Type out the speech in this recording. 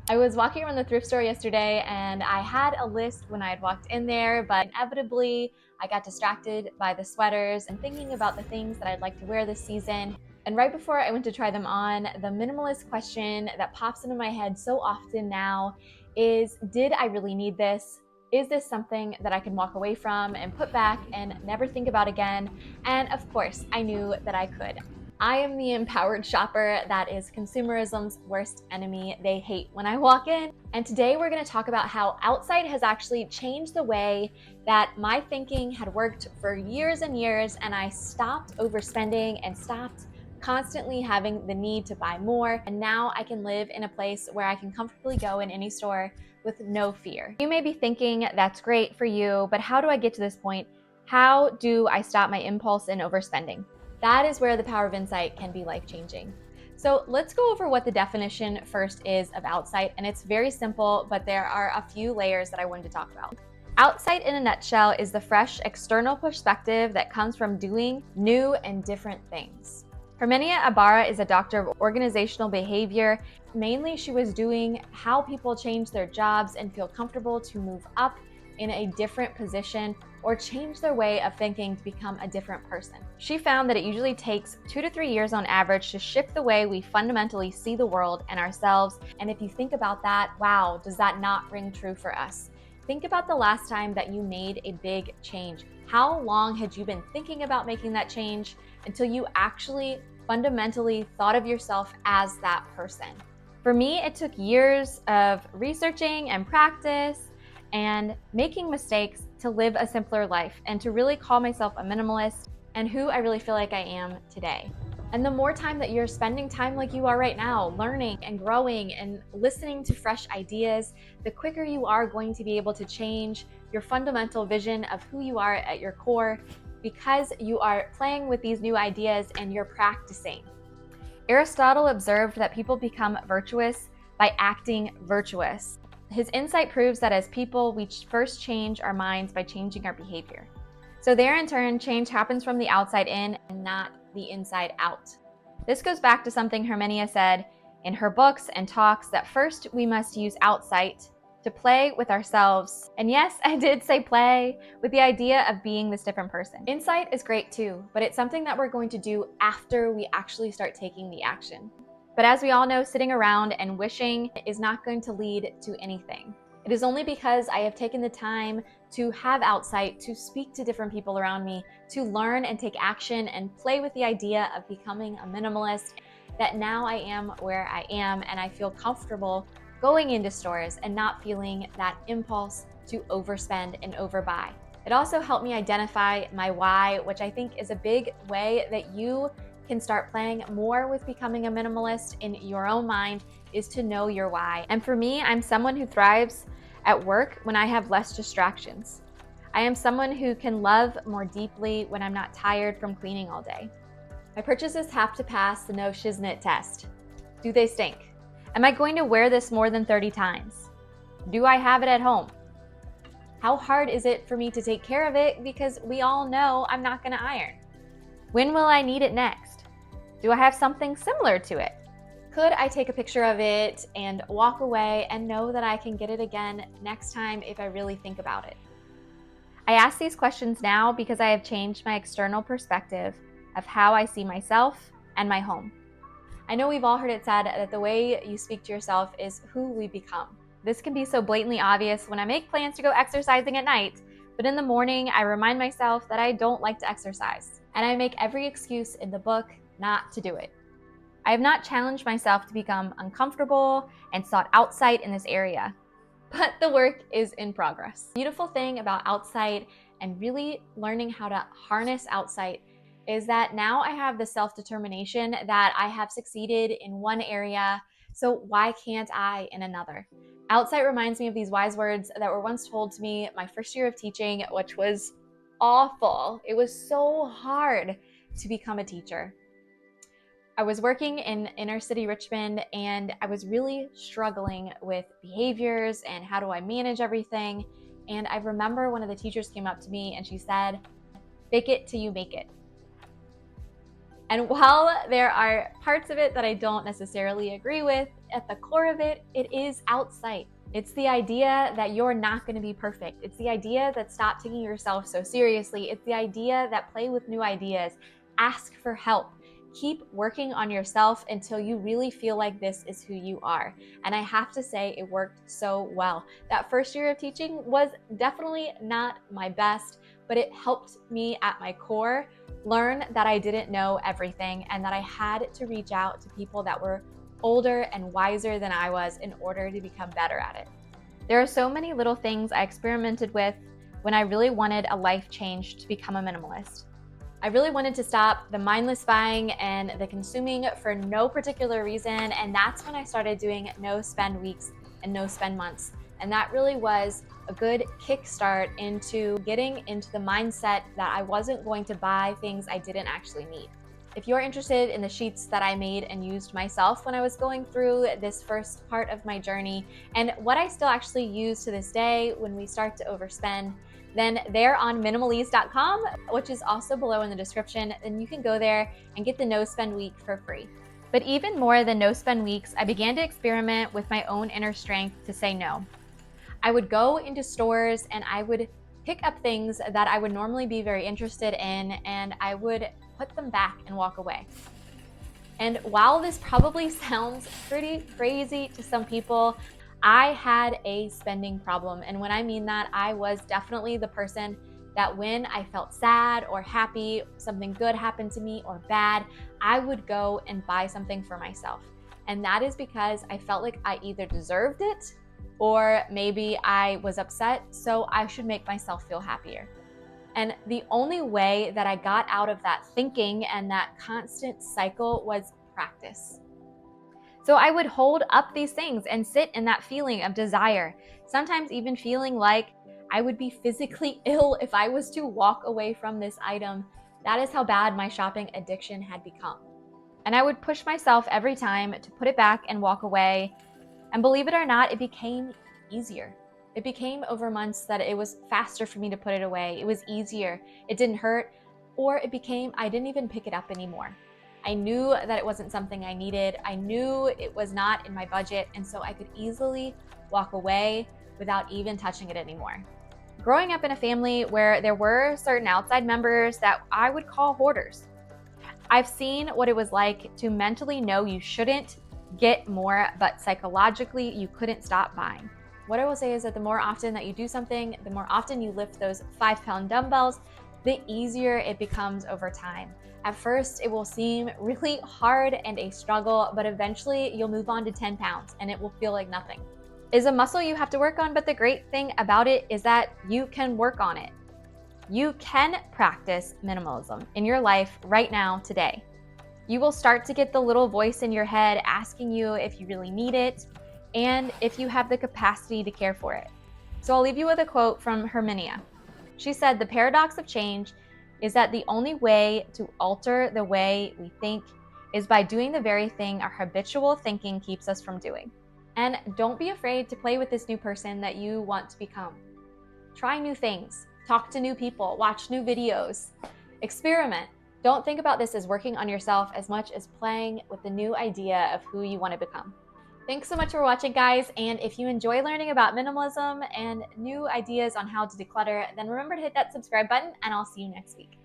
I was walking around the thrift store yesterday and I had a list when I had walked in there, but inevitably I got distracted by the sweaters and thinking about the things that I'd like to wear this season. And right before I went to try them on, the minimalist question that pops into my head so often now is, did I really need this? Is this something that I can walk away from and put back and never think about again? And of course, I knew that I could. I am the empowered shopper that is consumerism's worst enemy. They hate when I walk in. And today we're going to talk about how Outsight has actually changed the way that my thinking had worked for years and years, and I stopped overspending and stopped constantly having the need to buy more. And now I can live in a place where I can comfortably go in any store with no fear. You may be thinking, that's great for you, but how do I get to this point? How do I stop my impulse in overspending? That is where the power of insight can be life-changing. So let's go over what the definition first is of Outsight, and it's very simple, but there are a few layers that I wanted to talk about. Outsight in a nutshell is the fresh external perspective that comes from doing new and different things. Herminia Ibarra is a doctor of organizational behavior. Mainly, she was doing how people change their jobs and feel comfortable to move up in a different position or change their way of thinking to become a different person. She found that it usually takes 2 to 3 years on average to shift the way we fundamentally see the world and ourselves. And if you think about that, wow, does that not ring true for us? Think about the last time that you made a big change. How long had you been thinking about making that change until you actually fundamentally thought of yourself as that person? For me, it took years of researching and practice and making mistakes to live a simpler life and to really call myself a minimalist and who I really feel like I am today. And the more time that you're spending time like you are right now, learning and growing and listening to fresh ideas, the quicker you are going to be able to change your fundamental vision of who you are at your core, because you are playing with these new ideas and you're practicing. Aristotle observed that people become virtuous by acting virtuous. His insight proves that as people, we first change our minds by changing our behavior. So there in turn, change happens from the outside in and not the inside out. This goes back to something Herminia said in her books and talks, that first we must use Outsight to play with ourselves. And yes, I did say play with the idea of being this different person. Insight is great too, but it's something that we're going to do after we actually start taking the action. But as we all know, sitting around and wishing is not going to lead to anything. It is only because I have taken the time to have Outsight, to speak to different people around me, to learn and take action and play with the idea of becoming a minimalist, that now I am where I am and I feel comfortable going into stores and not feeling that impulse to overspend and overbuy. It also helped me identify my why, which I think is a big way that you can start playing more with becoming a minimalist in your own mind, is to know your why. And for me, I'm someone who thrives at work when I have less distractions. I am someone who can love more deeply when I'm not tired from cleaning all day. My purchases have to pass the no shiznit test. Do they stink? Am I going to wear this more than 30 times? Do I have it at home? How hard is it for me to take care of it, because we all know I'm not going to iron? When will I need it next? Do I have something similar to it? Could I take a picture of it and walk away and know that I can get it again next time if I really think about it? I ask these questions now because I have changed my external perspective of how I see myself and my home. I know we've all heard it said that the way you speak to yourself is who we become. This can be so blatantly obvious when I make plans to go exercising at night, but in the morning I remind myself that I don't like to exercise, and I make every excuse in the book not to do it. I have not challenged myself to become uncomfortable and sought Outsight in this area, but the work is in progress. The beautiful thing about Outsight and really learning how to harness Outsight is that now I have the self-determination that I have succeeded in one area, so why can't I in another? Outsight reminds me of these wise words that were once told to me my first year of teaching, which was awful. It was so hard to become a teacher. I was working in inner city Richmond and I was really struggling with behaviors and how do I manage everything. And I remember one of the teachers came up to me and she said, "Fake it till you make it." And while there are parts of it that I don't necessarily agree with, at the core of it, it is outsight. It's the idea that you're not going to be perfect. It's the idea that stop taking yourself so seriously. It's the idea that play with new ideas, ask for help. Keep working on yourself until you really feel like this is who you are. And I have to say, it worked so well. That first year of teaching was definitely not my best, but it helped me at my core learn that I didn't know everything and that I had to reach out to people that were older and wiser than I was in order to become better at it. There are so many little things I experimented with when I really wanted a life change to become a minimalist. I really wanted to stop the mindless buying and the consuming for no particular reason, and that's when I started doing no spend weeks and no spend months. And that really was a good kickstart into getting into the mindset that I wasn't going to buy things I didn't actually need. If you're interested in the sheets that I made and used myself when I was going through this first part of my journey, and what I still actually use to this day when we start to overspend, then they're on minimalist.com, which is also below in the description, and you can go there and get the no spend week for free. But even more than no spend weeks, I began to experiment with my own inner strength to say no. I would go into stores and I would pick up things that I would normally be very interested in, and I would put them back and walk away. And while this probably sounds pretty crazy to some people, I had a spending problem. And when I mean that, I was definitely the person that when I felt sad or happy, something good happened to me or bad, I would go and buy something for myself. And that is because I felt like I either deserved it or maybe I was upset, so I should make myself feel happier. And the only way that I got out of that thinking and that constant cycle was practice. So I would hold up these things and sit in that feeling of desire, sometimes even feeling like I would be physically ill if I was to walk away from this item. That is how bad my shopping addiction had become. And I would push myself every time to put it back and walk away. And believe it or not, it became easier. It became over months that it was faster for me to put it away. It was easier. It didn't hurt. Or it became, I didn't even pick it up anymore. I knew that it wasn't something I needed. I knew it was not in my budget. And so I could easily walk away without even touching it anymore. Growing up in a family where there were certain outside members that I would call hoarders, I've seen what it was like to mentally know you shouldn't get more, but psychologically you couldn't stop buying. What I will say is that the more often that you do something, the more often you lift those 5-pound dumbbells, the easier it becomes over time. At first, it will seem really hard and a struggle, but eventually you'll move on to 10 pounds and it will feel like nothing. It's a muscle you have to work on, but the great thing about it is that you can work on it. You can practice minimalism in your life right now, today. You will start to get the little voice in your head asking you if you really need it and if you have the capacity to care for it. So I'll leave you with a quote from Herminia. She said, "The paradox of change is that the only way to alter the way we think is by doing the very thing our habitual thinking keeps us from doing." And don't be afraid to play with this new person that you want to become. Try new things, talk to new people, watch new videos, experiment. Don't think about this as working on yourself as much as playing with the new idea of who you want to become. Thanks so much for watching, guys. And if you enjoy learning about minimalism and new ideas on how to declutter, then remember to hit that subscribe button, and I'll see you next week.